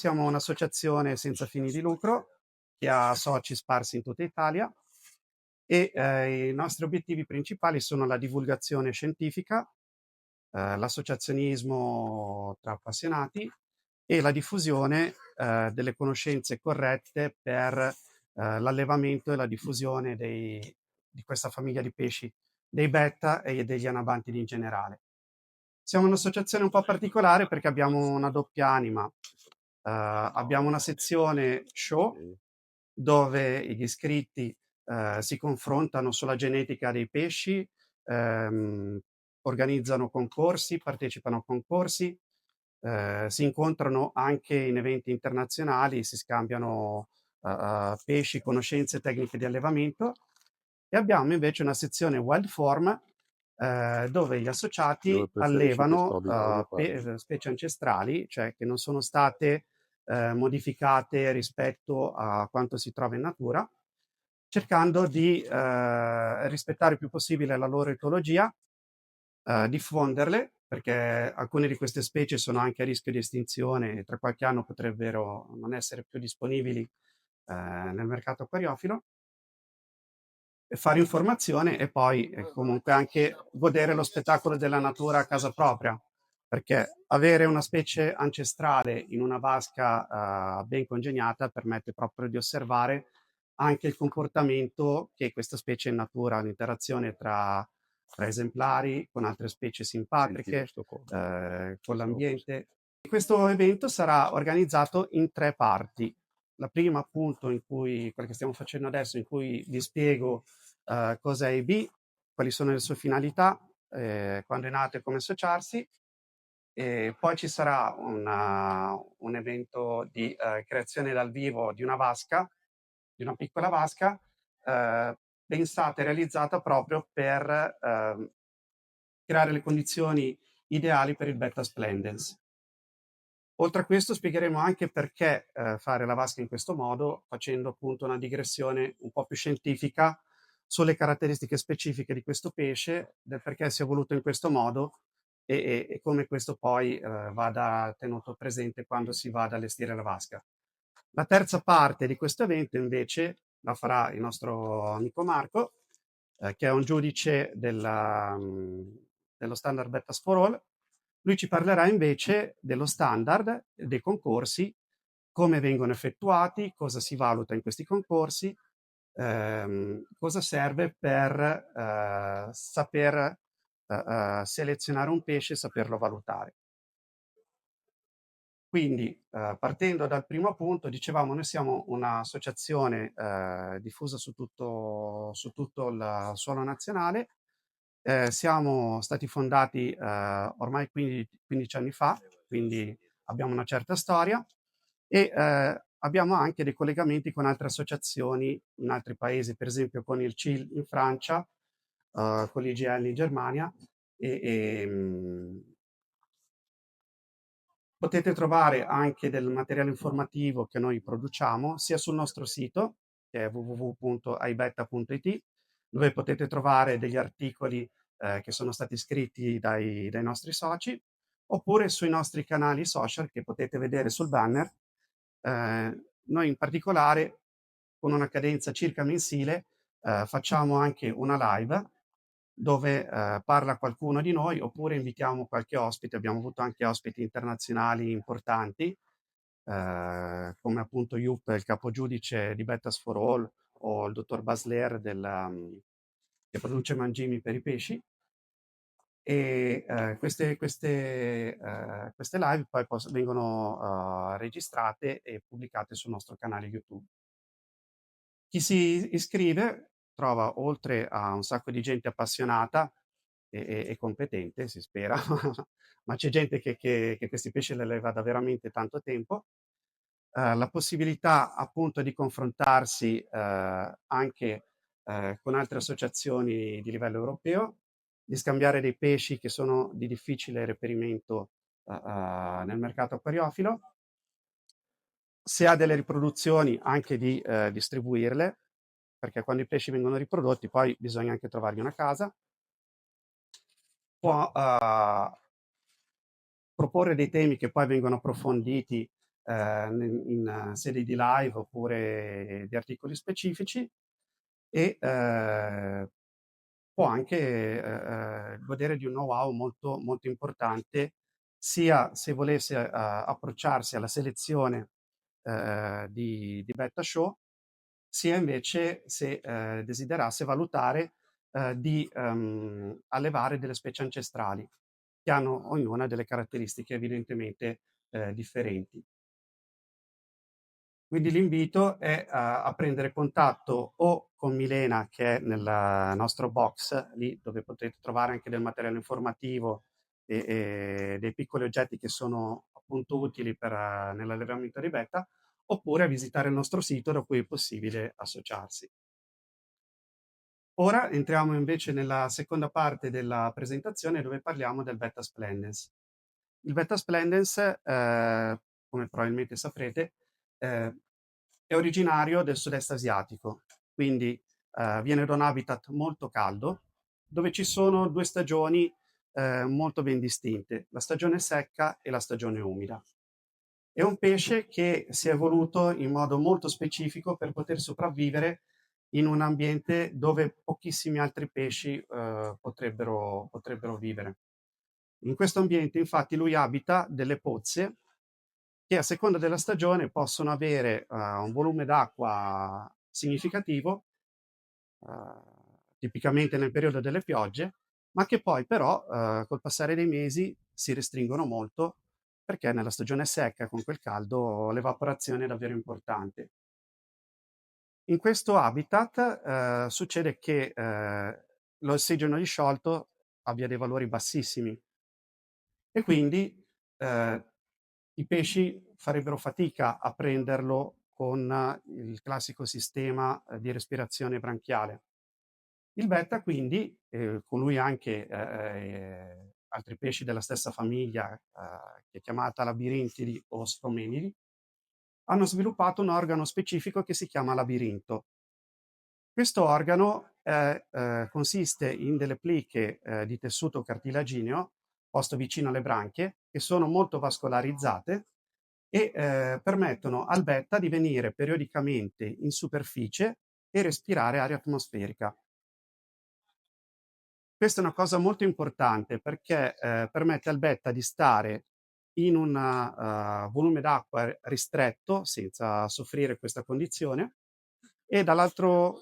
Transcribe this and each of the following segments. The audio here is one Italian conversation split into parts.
Siamo un'associazione senza fini di lucro che ha soci sparsi in tutta Italia e i nostri obiettivi principali sono la divulgazione scientifica, l'associazionismo tra appassionati e la diffusione delle conoscenze corrette per l'allevamento e la diffusione di questa famiglia di pesci, dei betta e degli anabanti in generale. Siamo un'associazione un po' particolare perché abbiamo una doppia anima. Abbiamo una sezione show dove gli iscritti si confrontano sulla genetica dei pesci, ehm, organizzano concorsi, partecipano a concorsi, si incontrano anche in eventi internazionali, si scambiano pesci, conoscenze, tecniche di allevamento. E abbiamo invece una sezione wild form dove gli associati allevano specie ancestrali, cioè che non sono state modificate rispetto a quanto si trova in natura, cercando di rispettare il più possibile la loro etologia, diffonderle, perché alcune di queste specie sono anche a rischio di estinzione e tra qualche anno potrebbero non essere più disponibili nel mercato acquariofilo, e fare informazione e poi comunque anche godere lo spettacolo della natura a casa propria, perché avere una specie ancestrale in una vasca ben congegnata permette proprio di osservare anche il comportamento che questa specie in natura, l'interazione tra esemplari, con altre specie simpatiche, con l'ambiente. Questo evento sarà organizzato in 3 parti. La prima appunto in cui quella che stiamo facendo adesso, in cui vi spiego cos'è IB, quali sono le sue finalità, quando è nato e come associarsi. E poi ci sarà un evento di creazione dal vivo di una vasca, di una piccola vasca, pensata e realizzata proprio per creare le condizioni ideali per il Betta splendens. Oltre a questo spiegheremo anche perché fare la vasca in questo modo, facendo appunto una digressione un po' più scientifica sulle caratteristiche specifiche di questo pesce, del perché si è evoluto in questo modo e come questo poi vada tenuto presente quando si va ad allestire la vasca. La terza parte di questo evento invece la farà il nostro amico Marco, che è un giudice dello standard Bettas for All. Lui ci parlerà invece dello standard, dei concorsi, come vengono effettuati, cosa si valuta in questi concorsi, cosa serve per saper selezionare un pesce e saperlo valutare. Quindi, partendo dal primo punto, dicevamo, noi siamo un'associazione diffusa su tutto il suolo nazionale. Siamo stati fondati ormai 15 anni fa, quindi abbiamo una certa storia e abbiamo anche dei collegamenti con altre associazioni in altri paesi, per esempio con il CIL in Francia, con l'IGL in Germania e, potete trovare anche del materiale informativo che noi produciamo sia sul nostro sito, che è www.aibetta.it, dove potete trovare degli articoli che sono stati scritti dai nostri soci, oppure sui nostri canali social che potete vedere sul banner. Noi in particolare, con una cadenza circa mensile, facciamo anche una live dove parla qualcuno di noi oppure invitiamo qualche ospite. Abbiamo avuto anche ospiti internazionali importanti, come appunto Jupp, il capogiudice di Bettas for All, o il dottor Basler che produce mangimi per i pesci. E queste live poi vengono registrate e pubblicate sul nostro canale YouTube. Chi si iscrive trova, oltre a un sacco di gente appassionata e competente, si spera, ma c'è gente che questi pesci li alleva da veramente tanto tempo, la possibilità appunto di confrontarsi anche con altre associazioni di livello europeo, di scambiare dei pesci che sono di difficile reperimento nel mercato acquariofilo, se ha delle riproduzioni anche di distribuirle, perché quando i pesci vengono riprodotti poi bisogna anche trovargli una casa. Può proporre dei temi che poi vengono approfonditi in sede di live oppure di articoli specifici e può anche godere di un know-how molto, molto importante, sia se volesse approcciarsi alla selezione di betta show, sia invece se desiderasse valutare di allevare delle specie ancestrali che hanno ognuna delle caratteristiche evidentemente differenti. Quindi l'invito è a prendere contatto o con Milena, che è nel nostro box, lì dove potete trovare anche del materiale informativo e dei piccoli oggetti che sono appunto utili per, nell'allevamento di betta, oppure a visitare il nostro sito da cui è possibile associarsi. Ora entriamo invece nella seconda parte della presentazione dove parliamo del Betta splendens. Il Betta splendens, come probabilmente saprete, è originario del sud-est asiatico, quindi viene da un habitat molto caldo, dove ci sono due stagioni molto ben distinte, la stagione secca e la stagione umida. È un pesce che si è evoluto in modo molto specifico per poter sopravvivere in un ambiente dove pochissimi altri pesci potrebbero vivere. In questo ambiente infatti lui abita delle pozze che a seconda della stagione possono avere un volume d'acqua significativo, tipicamente nel periodo delle piogge, ma che poi però col passare dei mesi si restringono molto perché nella stagione secca con quel caldo l'evaporazione è davvero importante. In questo habitat succede che l'ossigeno disciolto abbia dei valori bassissimi e quindi i pesci farebbero fatica a prenderlo con il classico sistema di respirazione branchiale. Il betta quindi, con lui anche altri pesci della stessa famiglia, che è chiamata labirintidi o stromenidi, hanno sviluppato un organo specifico che si chiama labirinto. Questo organo consiste in delle pliche di tessuto cartilagineo posto vicino alle branchie, che sono molto vascolarizzate e permettono al betta di venire periodicamente in superficie e respirare aria atmosferica. Questa è una cosa molto importante perché permette al betta di stare in un volume d'acqua ristretto senza soffrire questa condizione e dall'altro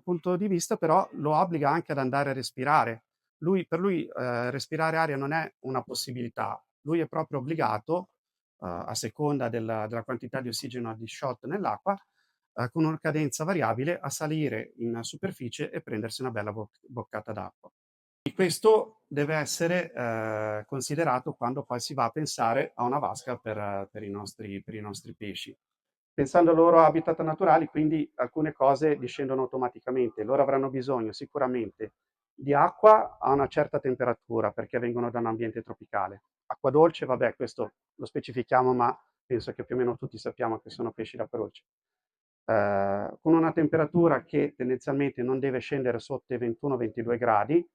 punto di vista però lo obbliga anche ad andare a respirare. Per lui respirare aria non è una possibilità, lui è proprio obbligato, a seconda della quantità di ossigeno disciolto nell'acqua, con una cadenza variabile, a salire in superficie e prendersi una bella boccata d'acqua. E questo deve essere considerato quando poi si va a pensare a una vasca per i nostri pesci. Pensando ai loro habitat naturali, quindi alcune cose discendono automaticamente. Loro avranno bisogno sicuramente di acqua a una certa temperatura perché vengono da un ambiente tropicale. Acqua dolce, vabbè, questo lo specifichiamo, ma penso che più o meno tutti sappiamo che sono pesci d'acqua dolce. Con una temperatura che tendenzialmente non deve scendere sotto i 21-22 gradi,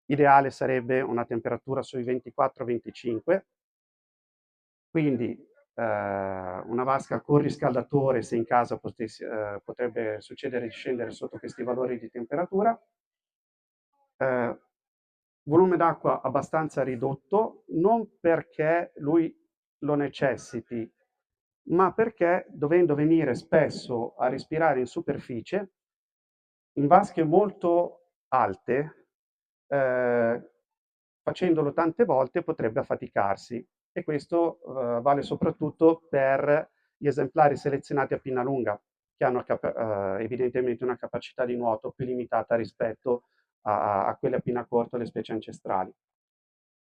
ideale sarebbe una temperatura sui 24-25, quindi una vasca con riscaldatore se in casa potrebbe succedere di scendere sotto questi valori di temperatura. Eh, volume d'acqua abbastanza ridotto, non perché lui lo necessiti, ma perché dovendo venire spesso a respirare in superficie, in vasche molto alte, facendolo tante volte potrebbe affaticarsi e questo vale soprattutto per gli esemplari selezionati a pinna lunga, che hanno evidentemente una capacità di nuoto più limitata rispetto a quelle a pinna corta, le specie ancestrali.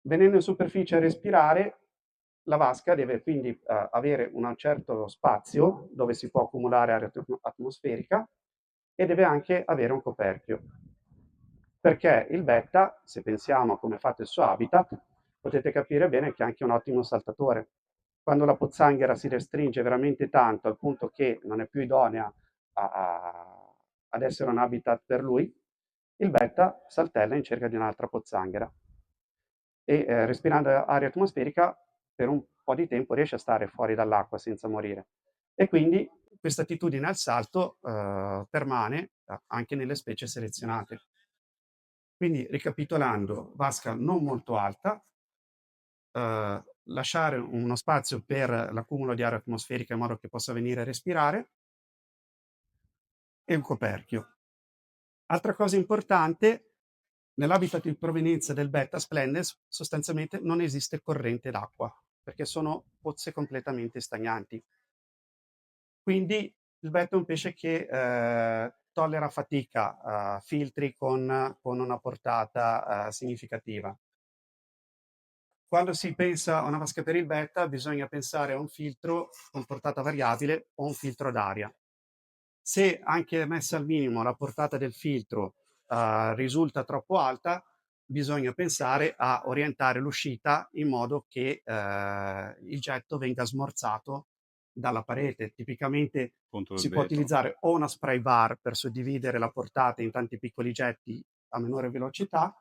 Venendo in superficie a respirare, la vasca deve quindi avere un certo spazio dove si può accumulare aria atmosferica e deve anche avere un coperchio. Perché il betta, se pensiamo a come è fatto il suo habitat, potete capire bene che è anche un ottimo saltatore. Quando la pozzanghera si restringe veramente tanto al punto che non è più idonea ad essere un habitat per lui, il betta saltella in cerca di un'altra pozzanghera e respirando aria atmosferica per un po' di tempo riesce a stare fuori dall'acqua senza morire. E quindi questa attitudine al salto permane anche nelle specie selezionate. Quindi, ricapitolando, vasca non molto alta, lasciare uno spazio per l'accumulo di aria atmosferica in modo che possa venire a respirare e un coperchio. Altra cosa importante, nell'habitat di provenienza del Betta splendens sostanzialmente non esiste corrente d'acqua, perché sono pozze completamente stagnanti. Quindi il Betta è un pesce che tollera a fatica filtri con una portata significativa. Quando si pensa a una vasca per il Betta bisogna pensare a un filtro con portata variabile o un filtro d'aria. Se anche messa al minimo la portata del filtro risulta troppo alta, bisogna pensare a orientare l'uscita in modo che il getto venga smorzato dalla parete. Tipicamente Contro il si può vetro. utilizzare o una spray bar per suddividere la portata in tanti piccoli getti a minore velocità,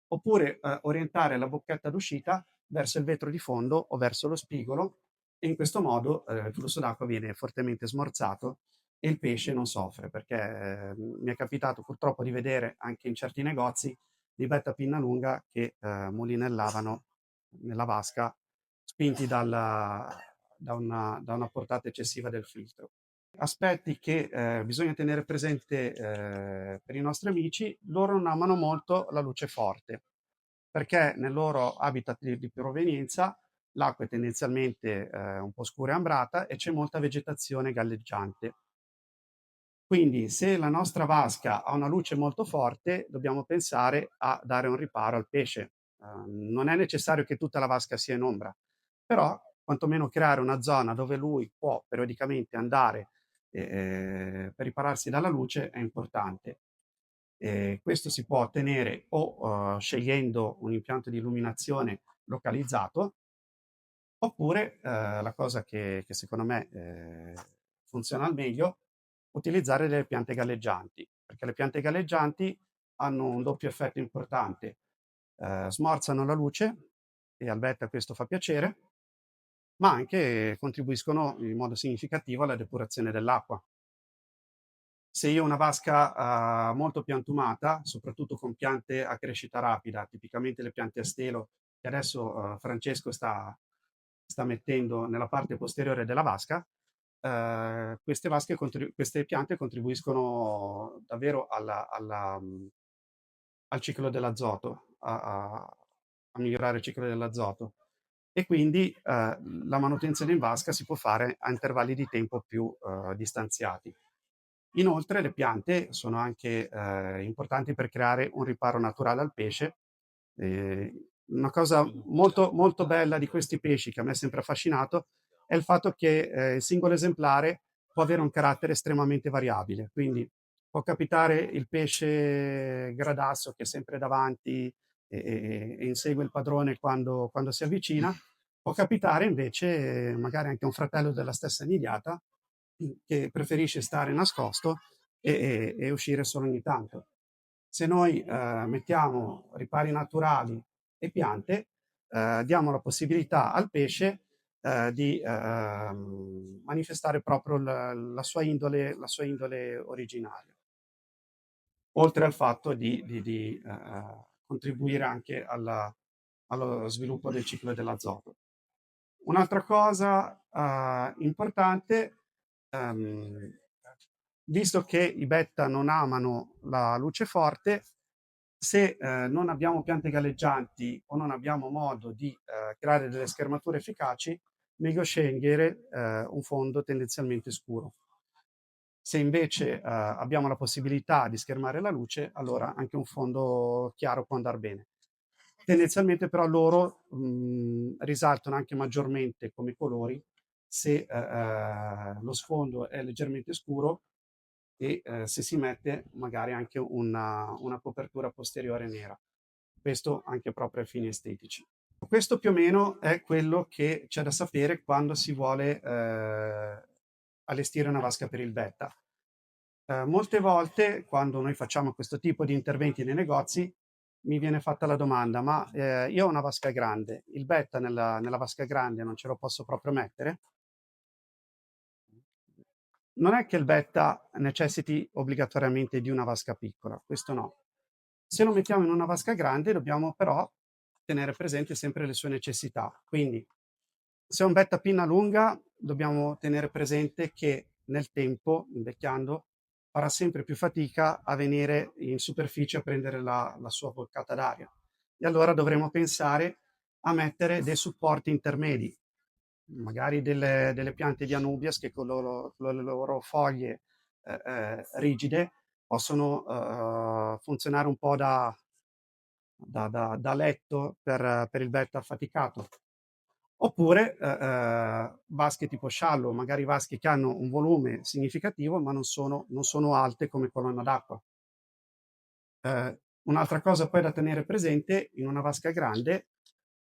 oppure orientare la bocchetta d'uscita verso il vetro di fondo o verso lo spigolo, e in questo modo il flusso d'acqua viene fortemente smorzato e il pesce non soffre, perché mi è capitato purtroppo di vedere anche in certi negozi di Betta pinna lunga che mulinellavano nella vasca spinti da una portata eccessiva del filtro. Aspetti che bisogna tenere presente per i nostri amici: loro non amano molto la luce forte, perché nel loro habitat di provenienza l'acqua è tendenzialmente un po' scura e ambrata e c'è molta vegetazione galleggiante. Quindi se la nostra vasca ha una luce molto forte, dobbiamo pensare a dare un riparo al pesce. Non è necessario che tutta la vasca sia in ombra, però quantomeno creare una zona dove lui può periodicamente andare per ripararsi dalla luce è importante. Questo si può ottenere o scegliendo un impianto di illuminazione localizzato, oppure la cosa che secondo me funziona al meglio, utilizzare delle piante galleggianti, perché le piante galleggianti hanno un doppio effetto importante: smorzano la luce e al Betta questo fa piacere, ma anche contribuiscono in modo significativo alla depurazione dell'acqua. Se io ho una vasca molto piantumata, soprattutto con piante a crescita rapida, tipicamente le piante a stelo che adesso Francesco sta mettendo nella parte posteriore della vasca, queste piante contribuiscono davvero al ciclo dell'azoto, a migliorare il ciclo dell'azoto, e quindi la manutenzione in vasca si può fare a intervalli di tempo più distanziati. Inoltre le piante sono anche importanti per creare un riparo naturale al pesce. Una cosa molto, molto bella di questi pesci, che a me è sempre affascinato, è il fatto che il singolo esemplare può avere un carattere estremamente variabile. Quindi può capitare il pesce gradasso che è sempre davanti e insegue il padrone quando si avvicina. Può capitare invece magari anche un fratello della stessa nidiata che preferisce stare nascosto e uscire solo ogni tanto. Se noi mettiamo ripari naturali e piante, diamo la possibilità al pesce di manifestare proprio la sua indole originaria, oltre al fatto di contribuire anche allo sviluppo del ciclo dell'azoto. Un'altra cosa importante, ehm, visto che i betta non amano la luce forte, se non abbiamo piante galleggianti o non abbiamo modo di creare delle schermature efficaci, meglio scegliere un fondo tendenzialmente scuro. Se invece abbiamo la possibilità di schermare la luce, allora anche un fondo chiaro può andar bene. Tendenzialmente però loro risaltano anche maggiormente come colori se lo sfondo è leggermente scuro e se si mette magari anche una copertura posteriore nera. Questo anche proprio a fini estetici. Questo più o meno è quello che c'è da sapere quando si vuole allestire una vasca per il Betta. Molte volte quando noi facciamo questo tipo di interventi nei negozi mi viene fatta la domanda: ma io ho una vasca grande, il betta nella vasca grande non ce lo posso proprio mettere? Non è che il betta necessiti obbligatoriamente di una vasca piccola, questo no. Se lo mettiamo in una vasca grande dobbiamo però tenere presente sempre le sue necessità. Quindi se è un betta pinna lunga dobbiamo tenere presente che nel tempo, invecchiando, farà sempre più fatica a venire in superficie a prendere la sua boccata d'aria. E allora dovremo pensare a mettere dei supporti intermedi, magari delle piante di Anubias che con le loro foglie rigide possono funzionare un po' da letto per il betto affaticato. Oppure vasche tipo sciallo, magari vasche che hanno un volume significativo ma non sono alte come colonna d'acqua. Un'altra cosa poi da tenere presente, in una vasca grande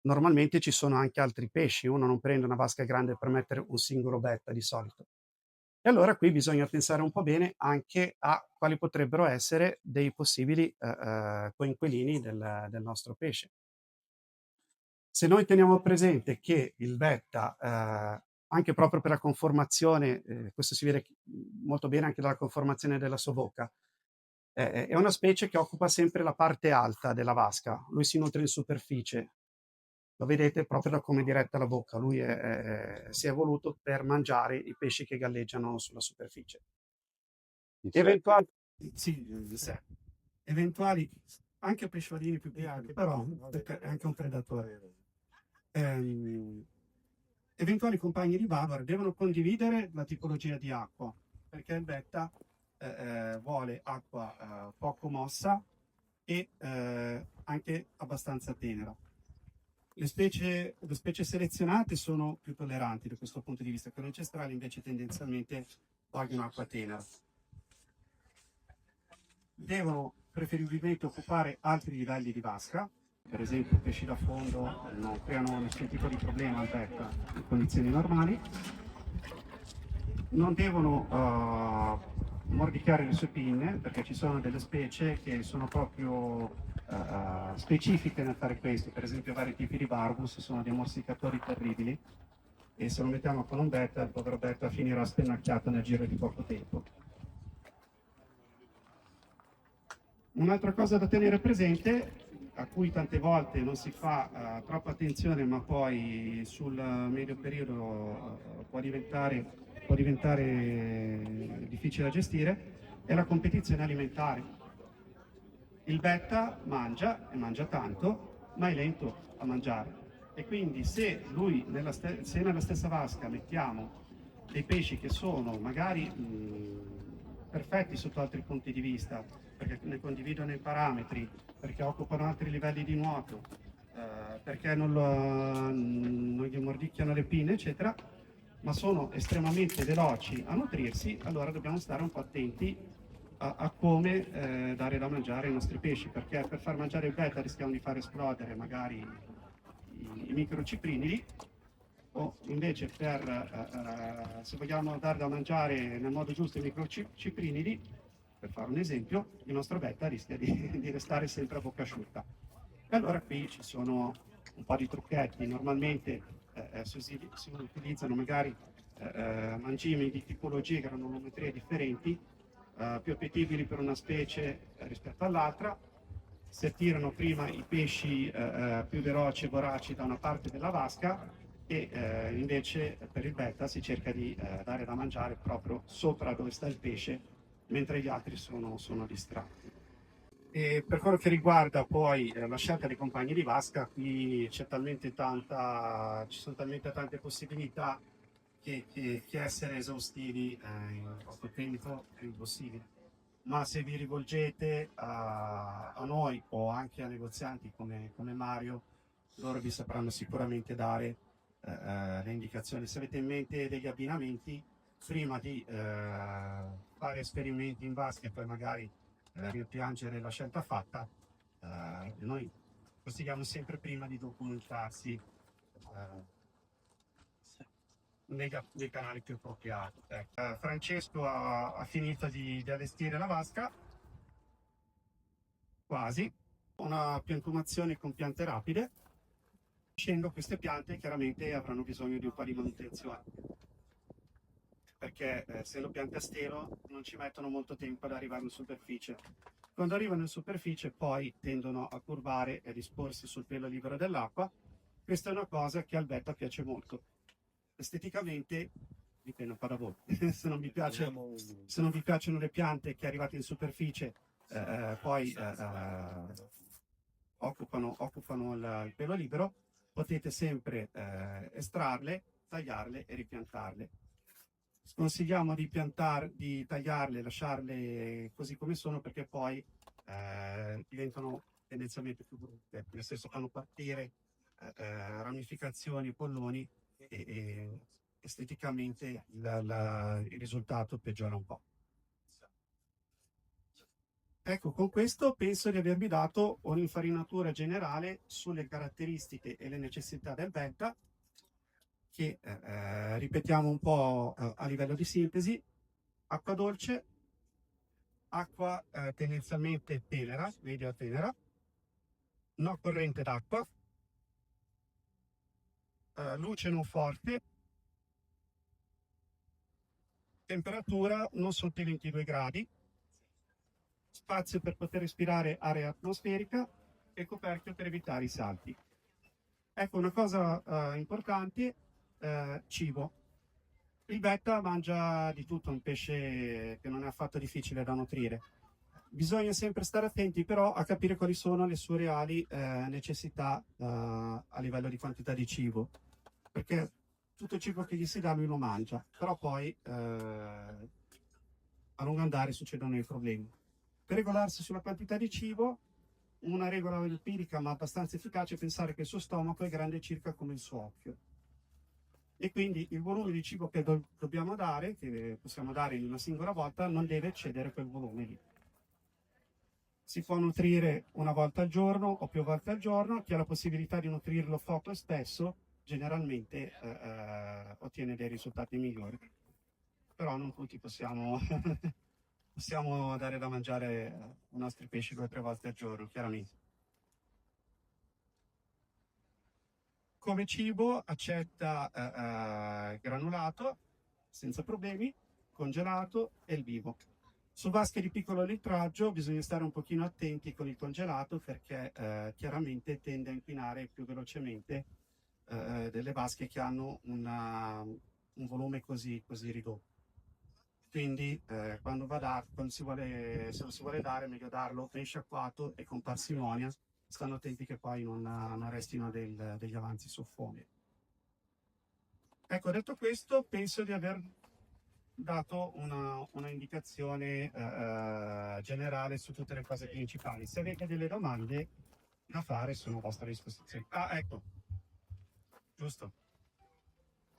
normalmente ci sono anche altri pesci, uno non prende una vasca grande per mettere un singolo betta di solito. E allora qui bisogna pensare un po' bene anche a quali potrebbero essere dei possibili coinquilini del nostro pesce. Se noi teniamo presente che il betta, anche proprio per la conformazione, questo si vede molto bene anche dalla conformazione della sua bocca, è una specie che occupa sempre la parte alta della vasca, lui si nutre in superficie, lo vedete proprio da come è diretta la bocca, lui si è evoluto per mangiare i pesci che galleggiano sulla superficie. Eventuali, sì, sì. Eventuali anche pesciolini più piccoli, però perché è anche un predatore. Ehm, Eventuali compagni di Valor devono condividere la tipologia di acqua, perché il betta vuole acqua poco mossa e anche abbastanza tenera. Le specie selezionate sono più tolleranti da questo punto di vista, quelle ancestrali invece tendenzialmente vogliono acqua tenera. Devono preferibilmente occupare altri livelli di vasca, per esempio pesci da fondo non creano nessun tipo di problema al betta in condizioni normali, non devono mordicchiare le sue pinne perché ci sono delle specie che sono proprio specifiche nel fare questo, per esempio vari tipi di barbus sono dei morsicatori terribili e se lo mettiamo con un betta il povero betta finirà spennacchiato nel giro di poco tempo. Un'altra cosa da tenere presente, a cui tante volte non si fa troppa attenzione, ma poi sul medio periodo può diventare difficile da gestire, è la competizione alimentare. Il betta mangia e mangia tanto, ma è lento a mangiare. E quindi se nella stessa vasca mettiamo dei pesci che sono magari perfetti sotto altri punti di vista, perché ne condividono i parametri, perché occupano altri livelli di nuoto, perché non gli mordicchiano le pinne, eccetera, ma sono estremamente veloci a nutrirsi, allora dobbiamo stare un po' attenti a come dare da mangiare ai nostri pesci, perché per far mangiare il beta rischiamo di far esplodere magari i microciprinidi, o invece se vogliamo dare da mangiare nel modo giusto i microciprinidi, per fare un esempio, il nostro beta rischia di restare sempre a bocca asciutta. E allora qui ci sono un po' di trucchetti, normalmente si utilizzano magari mangimi di tipologie, granulometrie differenti, più appetibili per una specie rispetto all'altra, si attirano prima i pesci più veloci e voraci da una parte della vasca e invece per il betta si cerca di dare da mangiare proprio sopra dove sta il pesce, mentre gli altri sono distratti. E per quello che riguarda poi la scelta dei compagni di vasca, qui ci sono talmente tante possibilità che essere esaustivi in poco tempo è impossibile. Ma se vi rivolgete a noi o anche a negozianti come Mario, loro vi sapranno sicuramente dare le indicazioni. Se avete in mente degli abbinamenti, prima di fare esperimenti in vasca e poi magari rimpiangere la scelta fatta, noi consigliamo sempre prima di documentarsi nei canali più appropriati. Francesco ha finito di allestire la vasca, quasi. una piantumazione con piante rapide. Scendo queste piante chiaramente avranno bisogno di un po' di manutenzione, perché essendo piante a stelo non ci mettono molto tempo ad arrivare in superficie. Quando arrivano in superficie poi tendono a curvare e a disporsi sul pelo libero dell'acqua. Questa è una cosa che al betta piace molto. Esteticamente dipende un po' da voi. Se non vi piacciono le piante che arrivate in superficie poi occupano il pelo libero, potete sempre estrarle, tagliarle e ripiantarle. Sconsigliamo di tagliarle, lasciarle così come sono, perché poi diventano tendenzialmente più brutte, nel senso fanno partire ramificazioni, polloni e esteticamente il risultato peggiora un po'. Ecco, con questo penso di avervi dato un'infarinatura generale sulle caratteristiche e le necessità del beta, che ripetiamo un po' a livello di sintesi: acqua dolce, acqua tendenzialmente tenera, media tenera, no corrente d'acqua, luce non forte, temperatura non sotto i 22 gradi, spazio per poter respirare aria atmosferica e coperchio per evitare i salti. Ecco, una cosa importante, cibo. Il betta mangia di tutto, un pesce che non è affatto difficile da nutrire. Bisogna sempre stare attenti però a capire quali sono le sue reali necessità a livello di quantità di cibo, perché tutto il cibo che gli si dà lui lo mangia, però poi a lungo andare succedono dei problemi. Per regolarsi sulla quantità di cibo, una regola empirica ma abbastanza efficace è pensare che il suo stomaco è grande circa come il suo occhio. E quindi il volume di cibo che dobbiamo dare, che possiamo dare in una singola volta, non deve eccedere quel volume lì. Si può nutrire una volta al giorno o più volte al giorno. Chi ha la possibilità di nutrirlo poco e spesso generalmente ottiene dei risultati migliori. Però non tutti possiamo dare da mangiare ai nostri pesci 2 o 3 volte al giorno, chiaramente. Come cibo accetta granulato senza problemi, congelato e il vivo. Su vasche di piccolo litraggio bisogna stare un pochino attenti con il congelato, perché chiaramente tende a inquinare più velocemente delle vasche che hanno un volume così ridotto. Quindi se lo si vuole dare è meglio darlo ben sciacquato e con parsimonia, stando attenti che poi non restino degli avanzi sul fuoco. Ecco, detto questo, penso di aver dato una indicazione generale su tutte le cose principali. Se avete delle domande da fare, sono a vostra disposizione. Ah, ecco, giusto.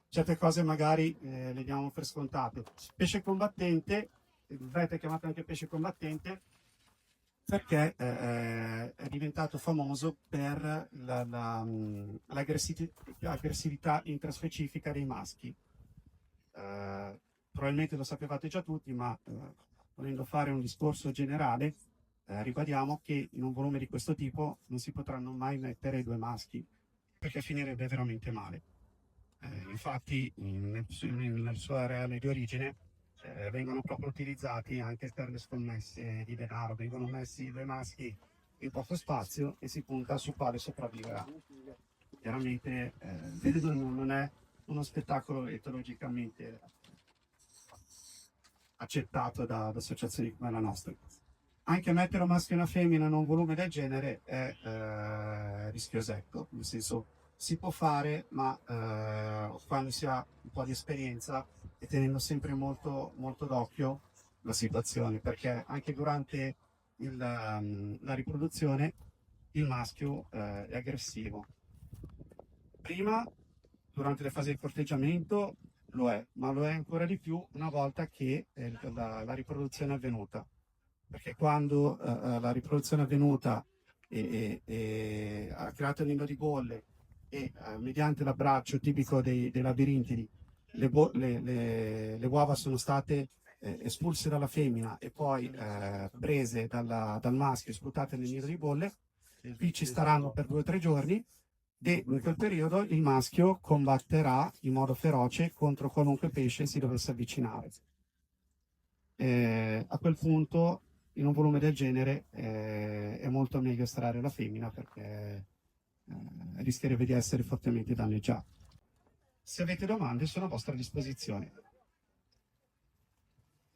Certe cose magari le diamo per scontate. Pesce combattente, il beta è chiamato anche pesce combattente perché è diventato famoso per l'aggressività intraspecifica dei maschi. Probabilmente lo sapevate già tutti, ma volendo fare un discorso generale, ribadiamo che in un volume di questo tipo non si potranno mai mettere 2 maschi, perché finirebbe veramente male. Infatti, nel suo areale di origine vengono proprio utilizzati anche per le scommesse di denaro. Vengono messi 2 maschi in poco spazio e si punta su quale sopravviverà. Chiaramente non è uno spettacolo etologicamente accettato da associazioni come la nostra. Anche mettere un maschio e una femmina in un volume del genere è rischiosetto, nel senso si può fare, ma quando si ha un po' di esperienza e tenendo sempre molto, molto d'occhio la situazione, perché anche durante la riproduzione il maschio è aggressivo. Prima, durante le fasi di corteggiamento, lo è, ma lo è ancora di più una volta che la riproduzione è avvenuta. Perché quando la riproduzione è avvenuta e ha creato il nido di bolle e mediante l'abbraccio tipico dei labirintidi le uova sono state espulse dalla femmina e poi prese dal maschio e sputate nel nido di bolle, Qui ci staranno per 2 o 3 giorni e in quel periodo il maschio combatterà in modo feroce contro qualunque pesce si dovesse avvicinare. A quel punto, in un volume del genere, è molto meglio estrarre la femmina perché rischierebbe di essere fortemente danneggiato. Se avete domande, sono a vostra disposizione.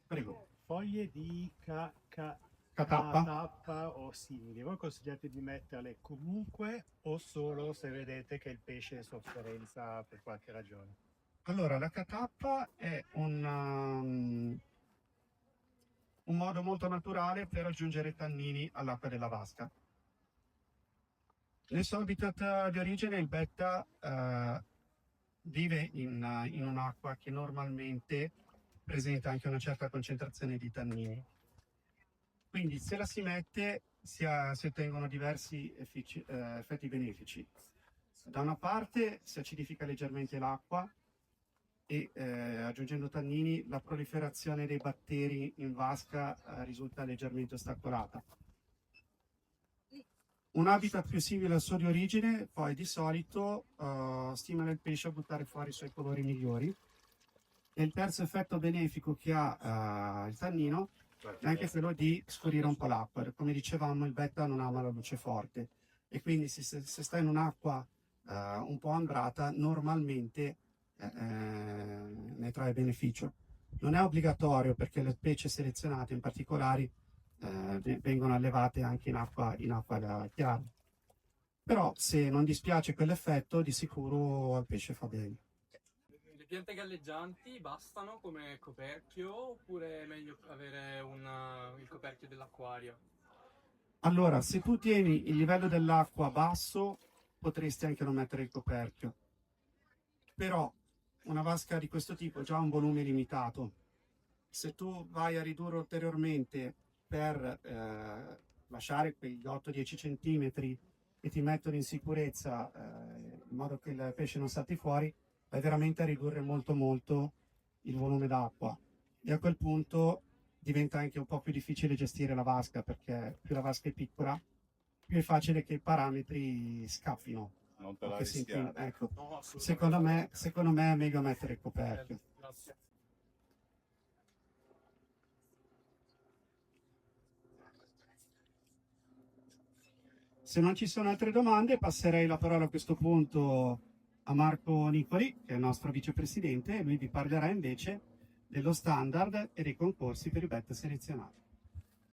Prego. Foglie di Catappa? catappa o simili, voi consigliate di metterle comunque o solo se vedete che il pesce è in sofferenza per qualche ragione? Allora, la catappa è un modo molto naturale per aggiungere tannini all'acqua della vasca. Nel suo habitat di origine il betta vive in un'acqua che normalmente presenta anche una certa concentrazione di tannini. Quindi se la si mette si ottengono diversi effetti benefici. Da una parte si acidifica leggermente l'acqua e aggiungendo tannini la proliferazione dei batteri in vasca risulta leggermente ostacolata. Un habitat più simile al suo di origine poi di solito stimola il pesce a buttare fuori i suoi colori migliori. E il terzo effetto benefico che ha il tannino è anche quello di scurire un po' l'acqua. Come dicevamo, il betta non ama la luce forte e quindi se sta in un'acqua un po' ambrata, normalmente ne trae beneficio. Non è obbligatorio perché le specie selezionate in particolare vengono allevate anche in acqua chiara. Però se non dispiace quell'effetto, di sicuro al pesce fa bene. Le piante galleggianti bastano come coperchio oppure è meglio avere il coperchio dell'acquario? Allora, se tu tieni il livello dell'acqua basso, potresti anche non mettere il coperchio. Però una vasca di questo tipo ha già un volume limitato. Se tu vai a ridurre ulteriormente per lasciare quegli 8-10 centimetri che ti mettono in sicurezza in modo che il pesce non salti fuori, vai veramente a ridurre molto il volume d'acqua e a quel punto diventa anche un po' più difficile gestire la vasca perché più la vasca è piccola più è facile che i parametri scappino. Non te la rischiare. Ecco. No, Secondo me è meglio mettere il coperchio. Grazie. Se non ci sono altre domande, passerei la parola a questo punto a Marco Nicoli, che è il nostro vicepresidente, e lui vi parlerà invece dello standard e dei concorsi per i bet selezionati.